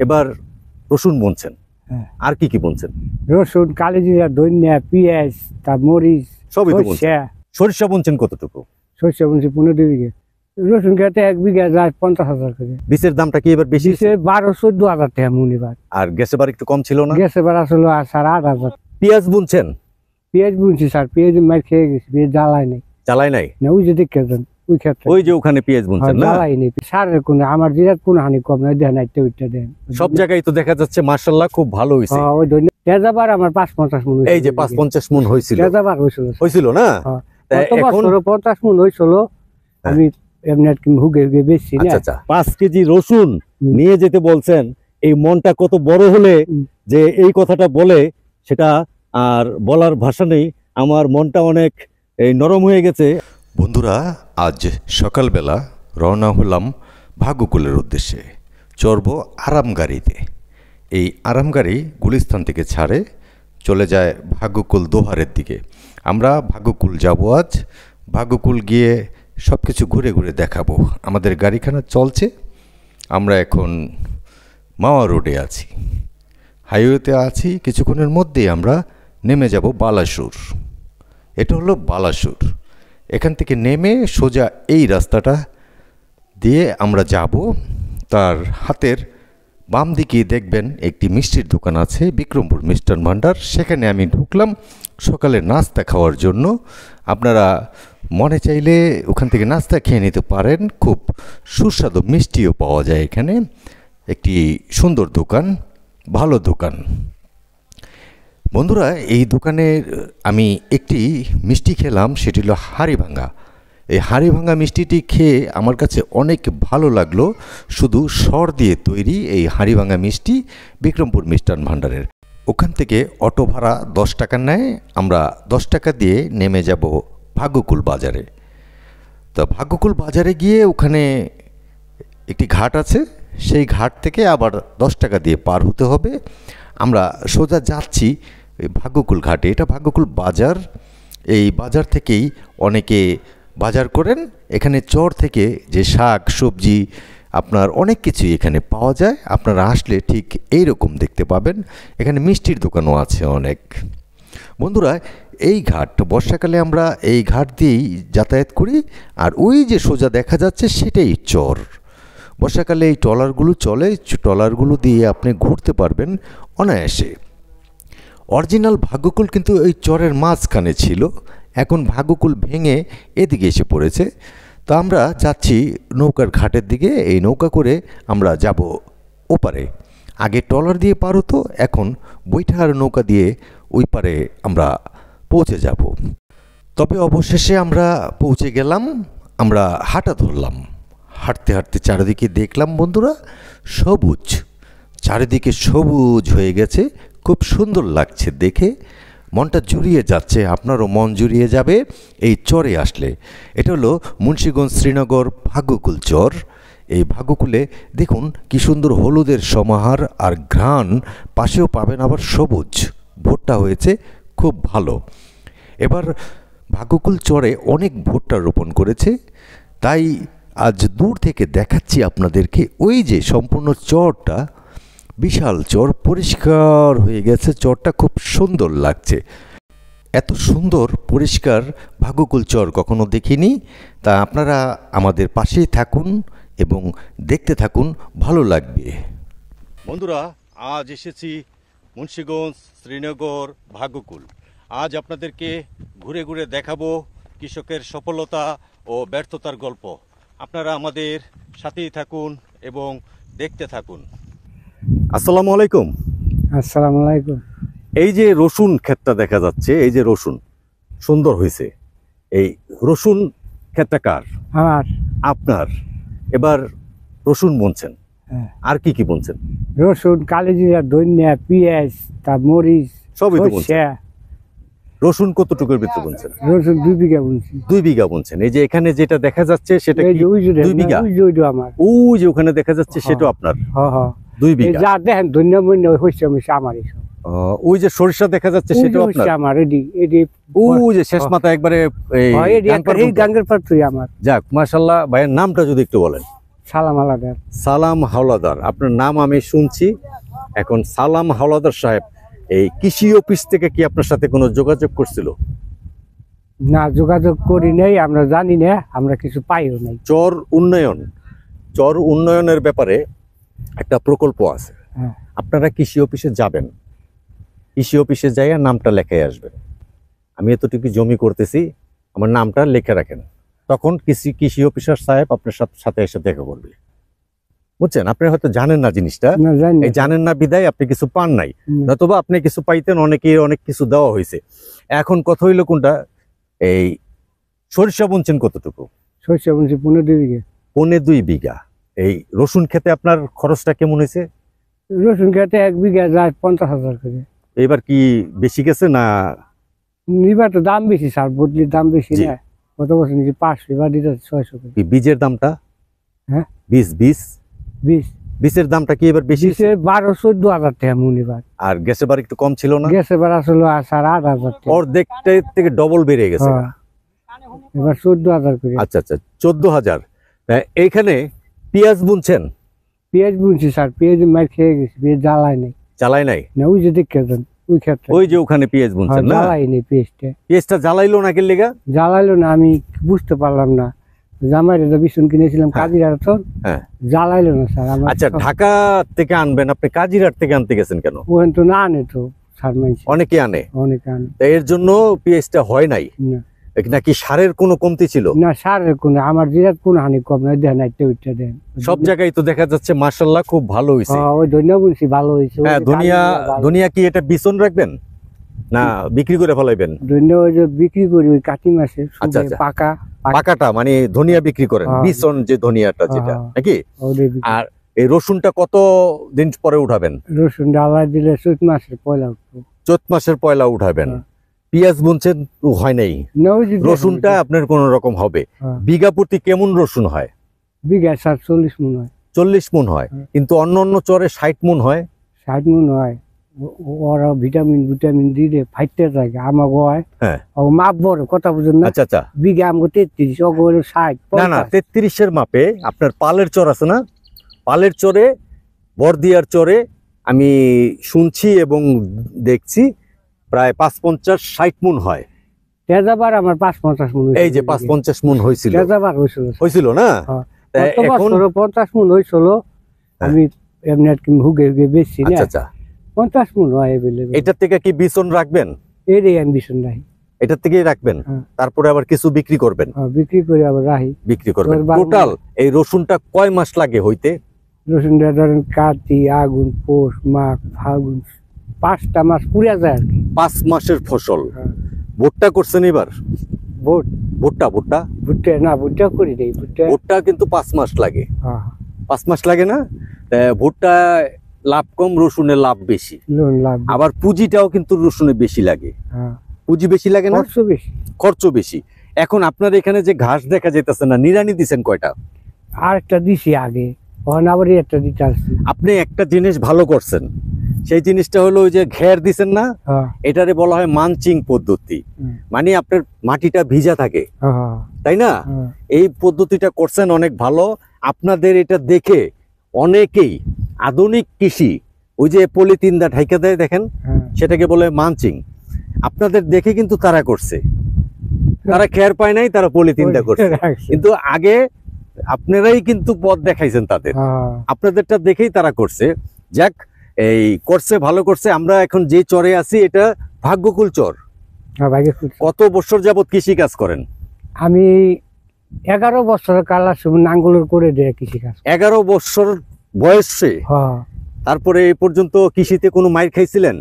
এবার রসুন বুনছেন, আর কি কি বুনছেন? রসুন, কালিজিরা, ধনিয়া, পেঁয়াজ, তার মরিচ, সবই তো বুনছেন। সরিষা বুনছেন কতটুকু? সরিষা বুনছি 15 বিঘে। রসুন খেতে 1 বিঘা যায় 50,000 করে। বীজের দামটা কি এবার বেশি? 12-14 হাজার মন এবার। আর গ্যাস এবার একটু কম ছিল না? গ্যাস এবার আসলে 8,000। পেঁয়াজ বুনছেন? পেঁয়াজ বুনছি স্যার, পেঁয়াজ মার খেয়ে গেছি, পেঁয়াজ জ্বালাই নাই। জ্বালাই নাই না, ওই যে দেখেছেন ওই ক্ষেত্রে, ওই যে ওখানে পেঁয়াজ বুনছেন না? জ্বালাই নেই। সারের কোনো আমার জিরাত কোনো হানি কম নাই, দেন একটা ওইটা দেন। সব জায়গায় তো দেখা যাচ্ছে মাশাআল্লাহ খুব ভালো হইছে। ওই ধনিয়া তেজাবার আমার 5-50 মন। এই যে 5-50 মন হইছিল, তেজাবার হইছিল না? এখন 50 মন হইছিল। আমি এমনি হুগে হুগে বেশি না। আচ্ছা, 5 কেজি রসুন নিয়ে যেতে বলছেন। এই মনটা কত বড় হলে যে এই কথাটা বলে সেটা আর বলার ভাষা নেই। আমার মনটা অনেক নরম হয়ে গেছে। বন্ধুরা, আজ সকালবেলা রওনা হলাম ভাগ্যকুলের উদ্দেশ্যে। চড়ব আরামগাড়িতে। এই আরামগাড়ি গুলিস্তান থেকে ছাড়ে, চলে যায় ভাগ্যকুল দোহারের দিকে। আমরা ভাগ্যকুল যাব আজ। ভাগ্যকুল গিয়ে সব কিছু ঘুরে ঘুরে দেখাবো। আমাদের গাড়িখানা চলছে। আমরা এখন মাওয়া রোডে আছি, হাইওয়েতে আছি। কিছুক্ষণের মধ্যেই আমরা নেমে যাব বালাসুর। এটা হলো বালাসুর। এখান থেকে নেমে সোজা এই রাস্তাটা দিয়ে আমরা যাব। তার হাতের বাম দিকে দেখবেন একটি মিষ্টির দোকান আছে, বিক্রমপুর মিষ্টান ভাণ্ডার। সেখানে আমি ঢুকলাম সকালে নাস্তা খাওয়ার জন্য। আপনারা মনে চাইলে ওখান থেকে নাস্তা খেয়ে নিতে পারেন। খুব সুস্বাদু মিষ্টিও পাওয়া যায় এখানে। একটি সুন্দর দোকান, ভালো দোকান। বন্ধুরা, এই দোকানের আমি একটি মিষ্টি খেলাম, সেটি হলো হাড়িভাঙা। এই হাড়িভাঙা মিষ্টিটি খেয়ে আমার কাছে অনেক ভালো লাগলো। শুধু সর দিয়ে তৈরি এই হাড়িভাঙা মিষ্টি, বিক্রমপুর মিষ্টান ভাণ্ডারের। ওখান থেকে অটো ভাড়া 10 টাকা নেয়। আমরা 10 টাকা দিয়ে নেমে যাব ভাগ্যকুল বাজারে। তো ভাগ্যকুল বাজারে গিয়ে ওখানে একটি ঘাট আছে, সেই ঘাট থেকে আবার 10 টাকা দিয়ে পার হতে হবে। আমরা সোজা যাচ্ছি ভাগ্যকুল ঘাটে। এটা ভাগ্যকুল বাজার। এই বাজার থেকেই অনেকে বাজার করেন। এখানে চর থেকে যে শাক সবজি আপনার অনেক কিছুই এখানে পাওয়া যায়। আপনারা আসলে ঠিক এই রকম দেখতে পাবেন। এখানে মিষ্টির দোকানও আছে অনেক। বন্ধুরা, এই ঘাট বর্ষাকালে আমরা এই ঘাট দিয়েই যাতায়াত করি। আর ওই যে সোজা দেখা যাচ্ছে সেটাই চর। বর্ষাকালে এই ট্রলারগুলো চলে, ট্রলারগুলো দিয়ে আপনি ঘুরতে পারবেন অনায়াসে। অরিজিনাল ভাগ্যকুল কিন্তু এই চরের মাঝখানে ছিল। এখন ভাগ্যকুল ভেঙে এদিকে এসে পড়েছে। তো আমরা যাচ্ছি নৌকার ঘাটের দিকে। এই নৌকা করে আমরা যাব ওপারে। আগে ট্রলার দিয়ে পার হতো, এখন বৈঠার নৌকা দিয়ে ওই পারে আমরা পৌঁছে যাব। তবে অবশেষে আমরা পৌঁছে গেলাম। আমরা হাঁটা ধরলাম। হাঁটতে হাঁটতে চারিদিকে দেখলাম বন্ধুরা সবুজ, চারিদিকে সবুজ হয়ে গেছে। খুব সুন্দর লাগছে দেখে, মনটা জুড়িয়ে যাচ্ছে। আপনারও মন জুড়িয়ে যাবে এই চরে আসলে। এটা হলো মুন্সিগঞ্জ শ্রীনগর ভাগ্যকুল চর। এই ভাগ্যকুলে দেখুন কি সুন্দর হলুদের সমাহার আর ঘ্রাণ। পাশেও পাবেন আবার সবুজ। ভুট্টা হয়েছে খুব ভালো। এবার ভাগ্যকুল চরে অনেক ভুট্টা রোপণ করেছে, তাই আজ দূর থেকে দেখাচ্ছি আপনাদেরকে। ওই যে সম্পূর্ণ চরটা, বিশাল চর, পরিষ্কার হয়ে গেছে। চরটা খুব সুন্দর লাগছে। এত সুন্দর পরিষ্কার ভাগ্যকুল চর কখনো দেখিনি। তা আপনারা আমাদের পাশেই থাকুন এবং দেখতে থাকুন, ভালো লাগবে। বন্ধুরা, আজ এসেছি মুন্সিগঞ্জ শ্রীনগর ভাগ্যকুল। আজ আপনাদেরকে ঘুরে ঘুরে দেখাবো কৃষকের সফলতা ও ব্যর্থতার গল্প। আপনারা আমাদের সাথেই থাকুন এবং দেখতে থাকুন। আসসালামু আলাইকুম। আসসালামু আলাইকুম। এই যে রসুন ক্ষেতটা দেখা যাচ্ছে, এই যে রসুন সুন্দর হয়েছে, এই রসুন ক্ষেতটা কার? আমার। আপনার? এবার রসুন বুনছেন, আর কি কি বুনছেন? রসুন, কালিজিরা, ধনিয়া, পেঁয়াজ, তার মরিচ, সবই তো বুনছেন। রসুন কতটুকুর ভিতরে বুনছেন? রসুন 2 বিঘা বুনছি। 2 বিঘা বুনছেন। এই যে এখানে যেটা দেখা যাচ্ছে সেটা কি 2 বিঘা? আমার। ওই যে ওখানে দেখা যাচ্ছে সেটা আপনার? হ্যাঁ হ্যাঁ, 2 বিঘা। যা দেখেন ধনিয়া মন্যা হইছে আমারই সব। ওই যে সরিষা দেখা যাচ্ছে সেটা আপনার? আমার। এডি ওই যে শেষ মাথা একবারে এই গাঙ্গের পাত্রই আমার। যাক মাশাআল্লাহ। ভাইয়ের নামটা যদি একটু বলেন। সালাম আলাদা। সালাম হাওলাদার, আপনার নাম আমি শুনছি। এখন সালাম হাওলাদার সাহেব, এই কৃষি অফিস থেকে কি আপনার সাথে কোনো যোগাযোগ করছিল? না, যোগাযোগ করি নাই, আমরা জানি না, আমরা কিছু পাইও নাই। চর উন্নয়নের ব্যাপারে একটা প্রকল্প আছে। হ্যাঁ। আপনারা কৃষি অফিসে যাবেন, কৃষি অফিসে যাইয়া নামটা লেখাই আসবেন, আমি এতটুকু জমি করতেছি, আমার নামটা লিখে রাখেন। তখন কৃষি অফিসার সাহেব আপনার সাথে এসে দেখা করবে। বুঝছেন? আপনি হয়তো জানেন না জিনিসটা, না, জানি না। এই জানেন না বিদায় আপনি কিছু পান নাই, হুম। নতুবা আপনি কিছু পাইতেন, অনেক কিছু দেওয়া হয়েছে। এখন কথা হইলো কোনটা, এই সরিষা বুনছেন কতটুকু? শস্য বুনছি 15 বিঘা। 2.5 বিঘা। এই রসুন খেতে আপনার খরচটা কেমন হয়েছে? রসুন খেতে 1 বিঘা যায় 50,000 করে। এবার কি বেশি গেছে না? এবার তো দাম বেশি, সার বদলির দাম বেশি জি। না। গত বছর নিচে 500, এবার দিতে 600 করে। কি বীজের দামটা? হ্যাঁ। বীজ বীজের দামটা কি এবার বেশি? 12-14 হাজার টাকা মন এবার। আর গ্যাসের বার একটু কম ছিল না? গ্যাস এবার আসলে 8,000 টাকা। অর্ধেকটা থেকে ডবল বেড়ে গেছে। হ্যাঁ। এবার 14,000 করে। আচ্ছা, 14,000। এইখানে পেঁয়াজ বুনছেন? পেঁয়াজ বুনছি স্যার, পেঁয়াজ মার খেয়ে গেছি, পেঁয়াজ জ্বালাই নাই। জ্বালাই নাই? না, ওই যে দেখেছেন ওই ক্ষেত্রে। ওই যে ওখানে পেঁয়াজ বুনছেন না? জ্বালাই নেই পেঁয়াজটা। পেঁয়াজটা জ্বালাইলো না কি লেগা? জ্বালাইলো না, আমি বুঝতে পারলাম না। জামাইরে তো বিছুন কিনেছিলাম কাজিরার তো, হ্যাঁ। জ্বালাইলো না স্যার আমার। আচ্ছা, ঢাকা থেকে আনবেন, আপনি কাজিরহাট থেকে আনতে গেছেন কেন? ওখানে তো না আনে তো সার মাইছে, অনেকে আনে, অনেকে আনে তা এর জন্য পেঁয়াজটা হয় নাই না। নাকি সারের কোনো কমতি ছিল? না, সারের কোনো, আমার জিরাত কোনো হানি কম নাই, দেন একটা ওইটা দেন। সব জায়গায় তো দেখা যাচ্ছে মাশাআল্লাহ খুব ভালো হয়েছে। ওই ধনিয়া বুনছি, ভালো হয়েছে। হ্যাঁ, ধনিয়া কি এটা বিচন রাখবেন না বিক্রি করে ফেলাইবেন? ধনিয়া ওই যে বিক্রি করি ওই কাতি মাসে, আচ্ছা, আচ্ছা। পাকা পাকাটা মানে ধনিয়া বিক্রি করেন, হ্যাঁ। বিচন যে ধনিয়াটা যেটা, হ্যাঁ। নাকি? আর এই রসুনটা কত দিন পরে উঠাবেন? রসুন ডালা দিলে চৈত মাসের পয়লা উঠবো। চৈত মাসের পয়লা উঠাবেন। হ্যাঁ। পেঁয়াজ বুনছেন হয় নাই, না, ওই যে রসুনটা আপনার কোন রকম হবে। হ্যাঁ। বিঘা প্রতি কেমন রসুন হয়? বিঘা 40 মন হয়। 40 মন হয়, হ্যাঁ। কিন্তু অন্য চরে 60 মন হয়। 60 মন হয়। ওরা ভিটামিন দিয়ে ফাইটতে থাকে, আমাকে হয়। হ্যাঁ। ও মাপ বড়, কথা বুঝুন না। আচ্ছা। বিঘা আমাকে 33, ওগো হলো 60। না, 33-এর মাপে আপনার পালের চর আছে না? পালের চরে, বরদিয়ার চরে আমি শুনছি এবং দেখছি প্রায় 55-60 মন হয়। তেজাবার আমার 5-50 মন। এই যে 5-50 মন হয়েছিল তেজাবার হয়েছিল না? হ্যাঁ। তা গত এখন বছর 50 মন হয়েছিল। আমি এমনি আর কি হুগে বেশি না। আচ্ছা, 50 মন হয় এভেলেবেল। এটার থেকে কি বিচন রাখবেন? এরই অ্যাম্বিশন নাই। এটার থেকেই রাখবেন, হ্যাঁ। তারপরে আবার কিছু বিক্রি করবেন। বিক্রি করে আবার রাহি বিক্রি করবেন। এবার টোটাল এই রসুনটা কয় মাস লাগে হইতে? রসুন ধরেন কার্তিক, আগুন, পৌষ, মাঘ, ফাগুন, 5টা মাস পুড়ে যায় আর কি। 5 মাসের ফসল। হ্যাঁ। ভুট্টা করছেন এবার? ভুট্টা না, ভুট্টা করি নেই। ভুট্টা কিন্তু 5 মাস লাগে। হ্যাঁ। 5 মাস লাগে না? ভুট্টা লাভ কম, রসুনে লাভ বেশি। লোন লাভ। আবার পুঁজিটাও কিন্তু রসুনে বেশি লাগে। হ্যাঁ। পুঁজি বেশি লাগে না? খরচ বেশি। এখন আপনার এখানে যে ঘাস দেখা যেতেছে না, নিড়ানি দিছেন কয়টা? আর একটা দিছি আগে, আবার একটা দিতে আসছি। আপনি একটা জিনিস ভালো করছেন, সেই জিনিসটা হলো ওই যে ঘের দিছেন না, হ্যাঁ। এটারে বলা হয় মালচিং পদ্ধতি। হুম। মানে আপনার মাটিটা ভিজা থাকে, হ্যাঁ। তাই না? হ্যাঁ। এই পদ্ধতিটা করছেন অনেক ভালো। আপনাদের এটা দেখে অনেকেই আধুনিক কৃষি, ওই যে পলিথিন দা ঢাইকা দেয় দেখেন, হ্যাঁ। সেটাকে বলে মালচিং। আপনাদের দেখে কিন্তু তারা করছে, তারা খেয়ার পায় নাই, তারা পলিথিন দা করছে। কিন্তু আগে আপনারাই কিন্তু পথ দেখাইছেন তাদের, হ্যাঁ। আপনাদেরটা দেখেই তারা করছে। যাক, এই করছে, ভালো করছে। আমরা এখন যে চরে আছি এটা ভাগ্যকুল চর। হ্যাঁ, ভাগ্য খুব। কত বছর যাবত কৃষি কাজ করেন? আমি 11 বছরের কালার সময় নাঙ্গলের করে দেয় কৃষি কাজ। 11 বছর বয়সে? হ্যাঁ। তারপরে এই পর্যন্ত কৃষিতে কোনো মাইর খাইছিলেন?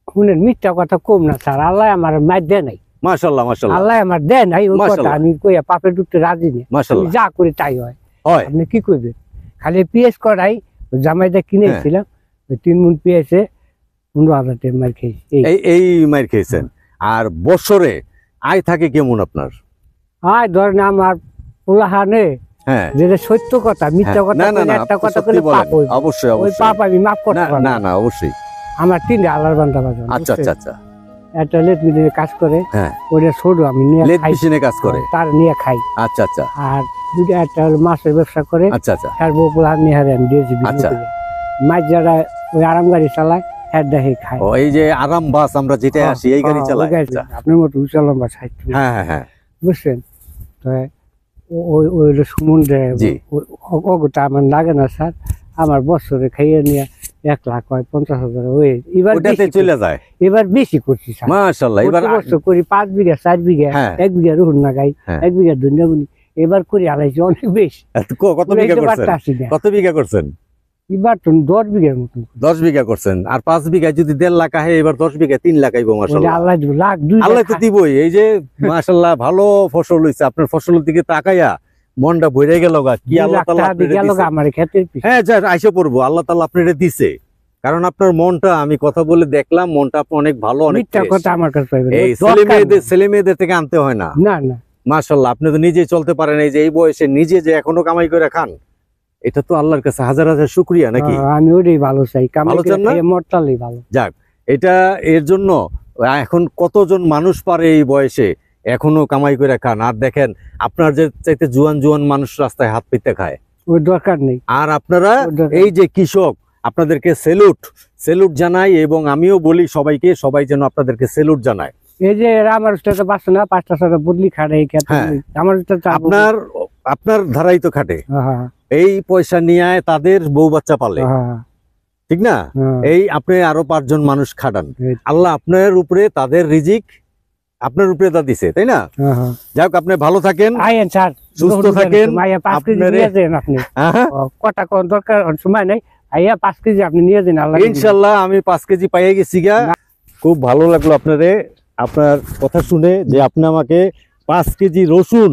শুনেন, মিথ্যা কথা কম না স্যার, আল্লাহ আমার মার দেয় নাই। মাশাআল্লাহ, মাশাআল্লাহ। আল্লাহ আমার দেয় নাই, ওই কথা মাশাআল্লাহ। আমি কইয়া পাপে ঢুকতে রাজি নেই। মাশাআল্লাহ। যা করি তাই হয়। হয়। আপনি কি করবেন? খালি পিএস করাই, জামাইটা কিনেছিলাম, ওই 3 মণ পিএসে 15,000 টাকা মার খেয়েছি। এই মাইর খেয়েছেন। আর বছরে আয় থাকে কেমন আপনার? ধরেন আমার পোলাহানে, হ্যাঁ, যেটা সত্য কথা, মিথ্যা কথা কইলে একটা কথা কইলে পাপ হইবে। অবশ্যই ওই পাপ আমি মাফ করতে পারবো না, অবশ্যই। আমার 3 আল্লাহর বান্দা বাজান। আচ্ছা। একটা লেট মিলে কাজ করে, হ্যাঁ ওইটা ছোট আমি নিয়ে লেদ খাই, মেশিনে কাজ করে। তার নিয়ে খাই। আচ্ছা আচ্ছা আর দুটো একটা হলো মাছের ব্যবসা করে, আচ্ছা আচ্ছা আর বউপুলা নিয়ে হারে আমি দিয়েছি আচ্ছা। মাছ যারা ওই আরাম গাড়ি চালায় হ্যাঁ দেখে খায়। ও এই যে আরাম বাস আমরা যেটা আসি এই গাড়ি চালায়। আচ্ছা। আপনার মতো উঁচা লম্বা সাইড, হ্যাঁ হ্যাঁ হ্যাঁ বুঝছেন? তো ওই ওই সমুদ্রে জি। ওটা আমার লাগে না স্যার, আমার বছরে খাইয়ে নিয়ে 1,50,000 হয়ে এবার ওটাতে চলে যায়। এবার বেশি করছি স্যার। মাশাআল্লাহ। এবার প্রতি বছর করি 5 বিঘা 4 বিঘা, হ্যাঁ। 1 বিঘা রুহুন লাগাই, হ্যাঁ। 1 বিঘা ধনিয়া বুনি, এবার করি আলাইছি অনেক বেশি। কত বিঘা করছেন? পারতাছি না। কত বিঘা করছেন? এবার তো 10 বিঘার মতন। 10 বিঘা করছেন। আর 5 বিঘা যদি 1.5 লাখ হয়, এবার 10 বিঘা 3 লাখ আইবো। ওটা মাশাআল্লাহ, আল্লাহ দিব, লাখ 2 আল্লাহ তো দিবই। এই যে মাশাআল্লাহ ভালো ফসল হইছে। আপনার ফসলের দিকে তাকাইয়া মনটা ভরে গেল গা। কি আল্লাহ তাআলা আপনারে দিছে। আমার ক্ষেতের পিছনে। হ্যাঁ যা আইসা পড়বো, আল্লাহ তাআলা আপনারে দিছে। কারণ আপনার মনটা, আমি কথা বলে দেখলাম, মনটা আপনার অনেক ভালো, অনেক মিথ্যা fresh। কথা আমার কাছে পাইবেন না। এই দরকার ছেলে মেয়েদের থেকে আনতে হয় না। না না, মাশাআল্লাহ, আপনি তো নিজে চলতে পারেন। এই যে এই বয়সে নিজে যে এখনো কামাই করে খান, এটা তো আল্লাহর কাছে হাজার হাজার শুকরিয়া নাকি? আমি ওটাই ভালো চাই, ভালো চান না? মরটালেই ভালো। যাক, এটা এর জন্য এখন কতজন মানুষ পারে এই বয়সে এখনো কামাই করে খান। আর দেখেন আপনার যে চাইতে জুয়ান জুয়ান মানুষ রাস্তায় হাত পেতে খায়, ওই দরকার নেই। আর আপনারা ওর দরকার এই যে কৃষক, আপনাদেরকে সেলুট জানাই। এবং আমিও বলি সবাইকে, সবাই যেন আপনাদেরকে সেলুট জানায়। এই যে এরা আমার সাথে বাঁচে না, 5টা বদলি খাটে এই ক্ষেত্রে, হ্যাঁ। আমার সাথে আপনার ধারাই তো খাটে, হ্যাঁ এই পয়সা নিয়ে তাদের বউ বাচ্চা পালে, হ্যাঁ ঠিক না? হ্যাঁ। এই আপনি আরো 5 জন মানুষ খাটান, এই। আল্লাহ আপনার উপরে তাদের রিজিক আপনার উপরে তা দিছে, তাই না? হ্যাঁ, হ্যাঁ। যাক, আপনি ভালো থাকেন, আইয়েন স্যার, সুস্থ থাকেন। মাইয়া 5 কেজি আপনারে- নিয়ে যান আপনি। হ্যাঁ, কটা কোন দরকার সময় নেই, আইয়া 5 কেজি আপনি নিয়ে যান। আল্লাহ ইনশাল্লাহ আমি 5 কেজি পাইয়ে গেছি গা। খুব ভালো লাগলো আপনার কথা শুনে, যে আপনি আমাকে 5 কেজি রসুন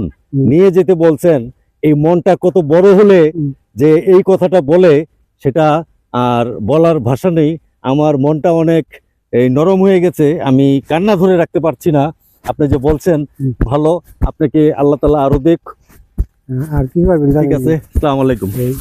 নিয়ে যেতে বলছেন। এই মনটা কত বড় হলে যে এই কথাটা বলে, সেটা আর বলার ভাষা নেই। আমার মনটা অনেক নরম হয়ে গেছে, আমি কান্না ধরে রাখতে পারছি না। আপনি যে বলছেন ভালো, আপনাকে আল্লাহ তাআলা আরো দেখ। আর কি করবেন ঠিক আছে, আসসালামু আলাইকুম। জানেন?